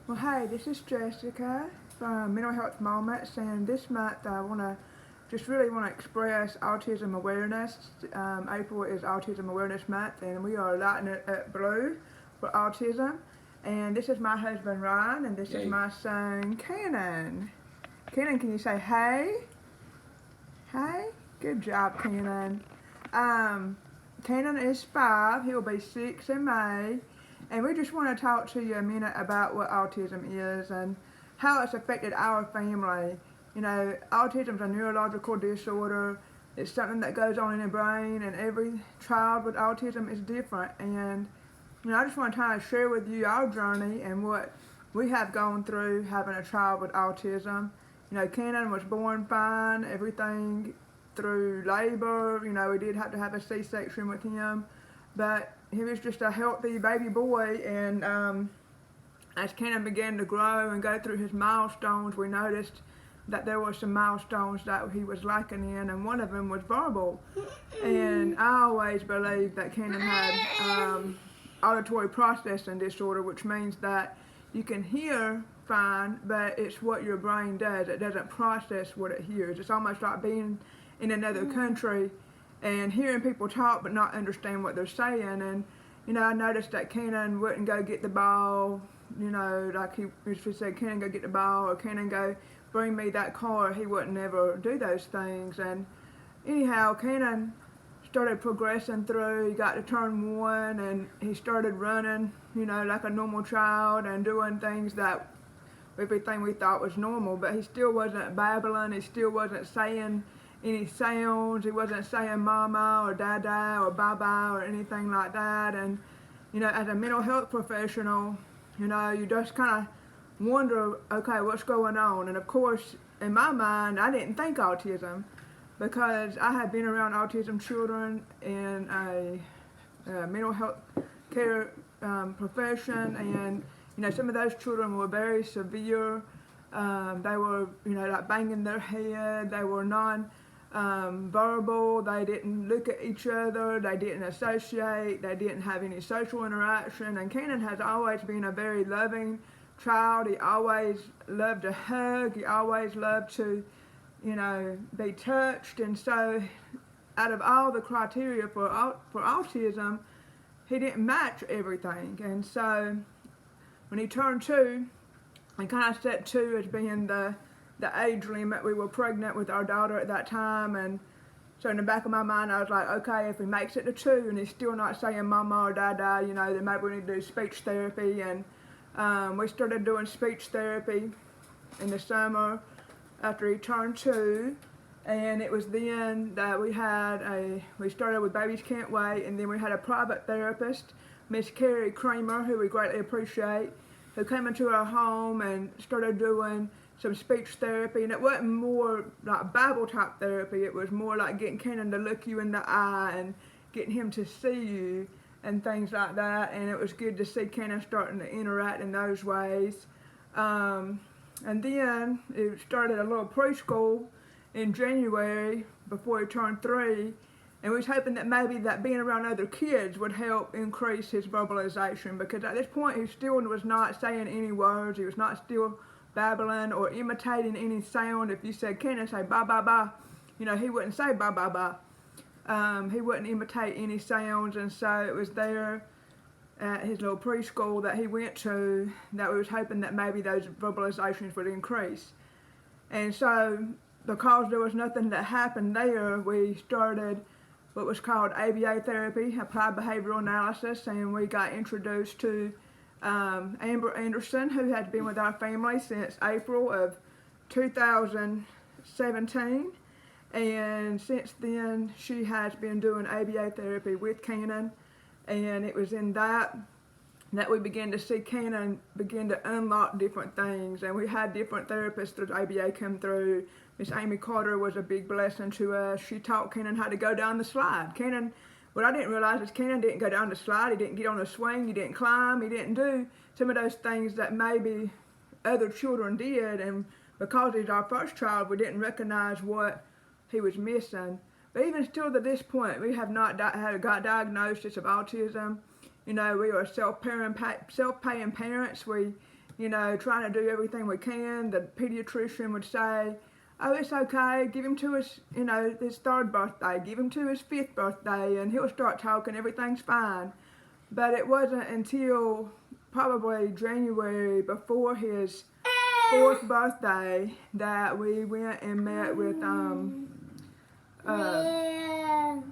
Well, hey, this is Jessica from Mental Health Moments, and this month I really want to express autism awareness. April is Autism Awareness Month, and we are lighting it up blue for autism. And this is my husband Ryan, and this is Yay. my son Cannon. Cannon, can you say hey? Hey, good job, Cannon. Cannon is 5. He'll be 6 in May. And we just want to talk to you a minute about what autism is and how it's affected our family. You know, autism is a neurological disorder. It's something that goes on in the brain, and every child with autism is different. And, you know, I just want to kind of share with you our journey and what we have gone through having a child with autism. You know, Cannon was born fine, everything through labor. You know, we did have to have a C-section with him, but he was just a healthy baby boy. And as Cannon began to grow and go through his milestones, we noticed that there were some milestones that he was lacking in, and one of them was verbal. And I always believed that Cannon had auditory processing disorder, which means that you can hear fine, but it's what your brain does. It doesn't process what it hears. It's almost like being in another country and hearing people talk but not understand what they're saying. And, you know, I noticed that Cannon wouldn't go get the ball, you know, like if he said, Cannon, go get the ball, or Cannon, go bring me that car, he wouldn't never do those things. And anyhow, Cannon started progressing through. He got to turn 1, and he started running, you know, like a normal child and doing things that everything we thought was normal, but he still wasn't babbling. He still wasn't saying any sounds. He wasn't saying mama or dada or bye-bye or anything like that. And, you know, as a mental health professional, you know, you just kind of wonder, okay, what's going on? And of course, in my mind, I didn't think autism, because I had been around autism children in a mental health care profession, and, you know, some of those children were very severe. They were, you know, like banging their head. They were non-verbal. They didn't look at each other. They didn't associate. They didn't have any social interaction. And Cannon has always been a very loving child. He always loved to hug. He always loved to, you know, be touched. And so, out of all the criteria for autism, he didn't match everything. And so, when he turned 2, I kind of set 2 as being the age limit. We were pregnant with our daughter at that time, and so in the back of my mind I was like, okay, if he makes it to 2 and he's still not saying mama or dada, you know, then maybe we need to do speech therapy. And we started doing speech therapy in the summer after he turned 2. And it was then that we started with Babies Can't Wait, and then we had a private therapist, Miss Carrie Kramer, who we greatly appreciate, who came into our home and started doing some speech therapy. And it wasn't more like Bible type therapy, it was more like getting Cannon to look you in the eye and getting him to see you and things like that. And it was good to see Cannon starting to interact in those ways. And then it started a little preschool in January before he turned 3, and we was hoping that maybe that being around other kids would help increase his verbalization, because at this point he still was not saying any words. He was not still babbling or imitating any sound. If you said, Cannon, say bye bye bye, you know, he wouldn't say bye bye bye. He wouldn't imitate any sounds. And so it was there at his little preschool that he went to that we was hoping that maybe those verbalizations would increase. And so, because there was nothing that happened there, we started what was called ABA therapy, applied behavioral analysis, and we got introduced to Amber Anderson, who has been with our family since April of 2017. And since then, she has been doing ABA therapy with Cannon, and it was in that we began to see Cannon begin to unlock different things. And we had different therapists through ABA come through. Miss Amy Carter was a big blessing to us. She taught Cannon how to go down the slide. Cannon, what I didn't realize is Cannon didn't go down the slide. He didn't get on a swing. He didn't climb. He didn't do some of those things that maybe other children did. And because he's our first child, we didn't recognize what he was missing. But even still to this point, we have not got diagnosis of autism. You know, we are self-paying parents. We you know, trying to do everything we can. The pediatrician would say, oh, it's okay, give him to his, you know, his 3rd birthday, give him to his 5th birthday, and he'll start talking, everything's fine. But it wasn't until probably January before his 4th birthday that we went and met with,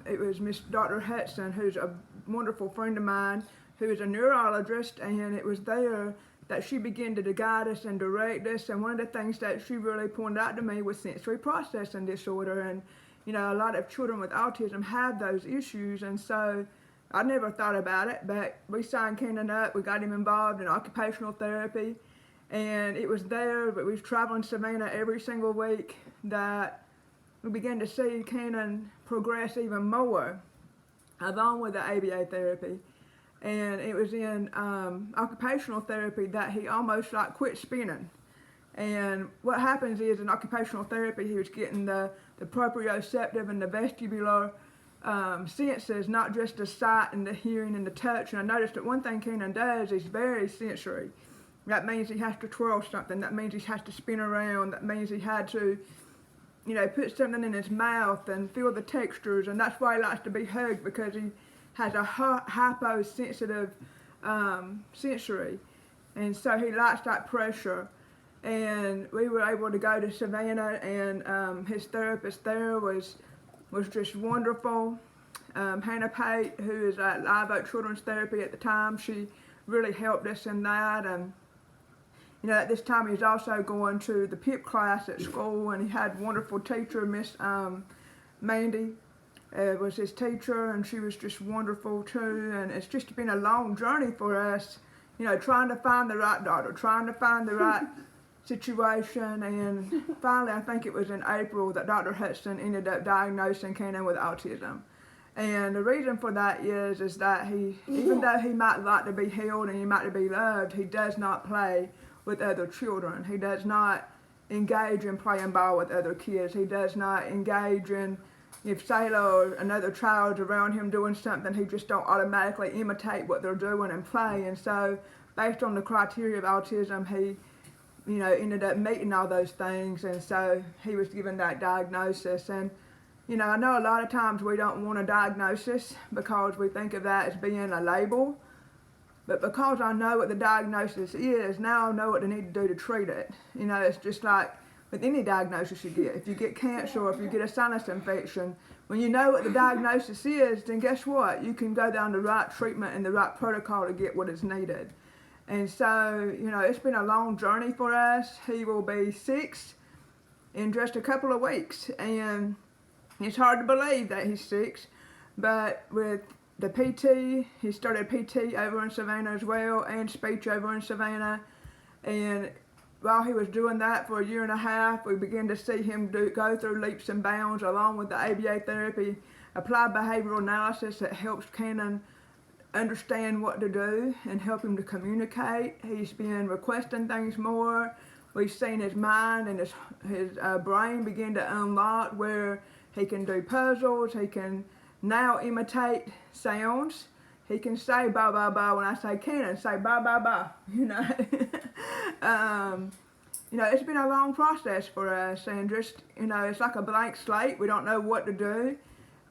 it was Miss Dr. Hudson, who's a wonderful friend of mine, who is a neurologist, and it was there that she began to guide us and direct us. And one of the things that she really pointed out to me was sensory processing disorder. And, you know, a lot of children with autism have those issues, and so I never thought about it, but we signed Kenan up, we got him involved in occupational therapy, and it was there, but we was traveling Savannah every single week, that we began to see Kenan progress even more, along with the ABA therapy. And it was in occupational therapy that he almost like quit spinning. And what happens is in occupational therapy, he was getting the proprioceptive and the vestibular senses, not just the sight and the hearing and the touch. And I noticed that one thing Kenan does is very sensory. That means he has to twirl something. That means he has to spin around. That means he had to, you know, put something in his mouth and feel the textures. And that's why he likes to be hugged, because he has a hyposensitive sensory. And so he likes that pressure. And we were able to go to Savannah, and his therapist there was just wonderful. Hannah Pate, who is at Live Oak Children's Therapy at the time, she really helped us in that. And you know, at this time he was also going to the PIP class at school, and he had a wonderful teacher, Miss Mandy was his teacher, and she was just wonderful too. And it's just been a long journey for us, you know, trying to find the right doctor, trying to find the right situation. And finally, I think it was in April that Dr. Hudson ended up diagnosing Kenan with autism. And the reason for that is that he, even though he might like to be held and he might be loved, he does not play with other children. He does not engage in playing ball with other kids. He does not engage in, if Sailor or another child's around him doing something, he just don't automatically imitate what they're doing and play. And so, based on the criteria of autism, he, you know, ended up meeting all those things, and so he was given that diagnosis. And you know, I know a lot of times we don't want a diagnosis because we think of that as being a label, but because I know what the diagnosis is, now I know what I need to do to treat it. You know, it's just like with any diagnosis you get. If you get cancer or if you get a sinus infection, when you know what the diagnosis is, then guess what? You can go down the right treatment and the right protocol to get what is needed. And so, you know, it's been a long journey for us. He will be 6 in just a couple of weeks, and it's hard to believe that he's 6, but with the PT, he started PT over in Savannah as well, and speech over in Savannah. And while he was doing that for a year and a half, we began to see him go through leaps and bounds along with the ABA therapy, applied behavioral analysis that helps Kenan understand what to do and help him to communicate. He's been requesting things more. We've seen his mind and his brain begin to unlock, where he can do puzzles. He can now imitate sounds. He can say ba ba ba when I say Kenan, say ba ba ba, you know. You know, it's been a long process for us, and just, you know, it's like a blank slate. We don't know what to do,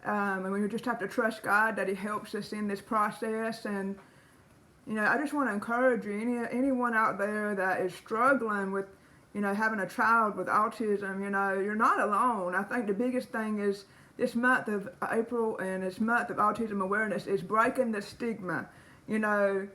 and we just have to trust God that He helps us in this process. And you know, I just want to encourage you, anyone out there that is struggling with, you know, having a child with autism, you know, you're not alone. I think the biggest thing is this month of April and this month of Autism Awareness is breaking the stigma, you know,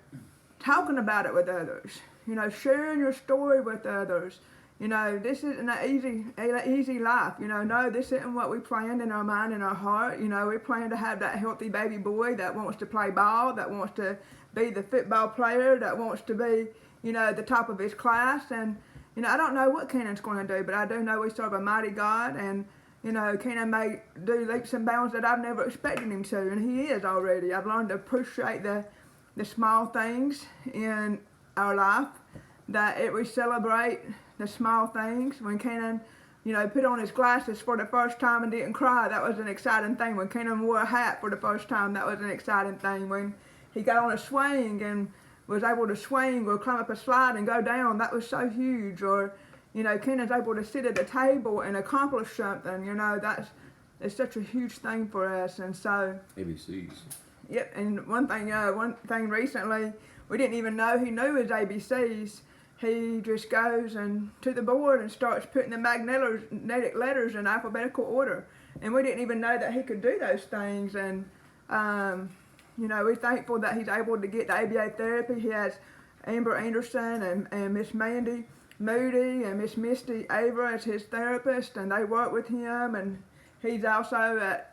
talking about it with others, you know, sharing your story with others. You know, this isn't an easy life. You know, no, this isn't what we planned in our mind and our heart. You know, we plan to have that healthy baby boy that wants to play ball, that wants to be the football player, that wants to be, you know, the top of his class. And you know, I don't know what Kenan's going to do, but I do know we serve a mighty God, and you know, Kenan may do leaps and bounds that I've never expected him to, and he is already. I've learned to appreciate the small things in our life, that we celebrate the small things. When Kenan, you know, put on his glasses for the first time and didn't cry, that was an exciting thing. When Kenan wore a hat for the first time, that was an exciting thing. When he got on a swing and was able to swing or climb up a slide and go down. That was so huge. Or, you know, Kennan's able to sit at a table and accomplish something. You know, it's such a huge thing for us. And so ABCs. Yep. And one thing recently, we didn't even know he knew his ABCs. He just goes to the board and starts putting the magnetic letters in alphabetical order. And we didn't even know that he could do those things. And, you know, we're thankful that he's able to get the ABA therapy. He has Amber Anderson and Miss Mandy Moody and Miss Misty Ava as his therapist, and they work with him. And he's also at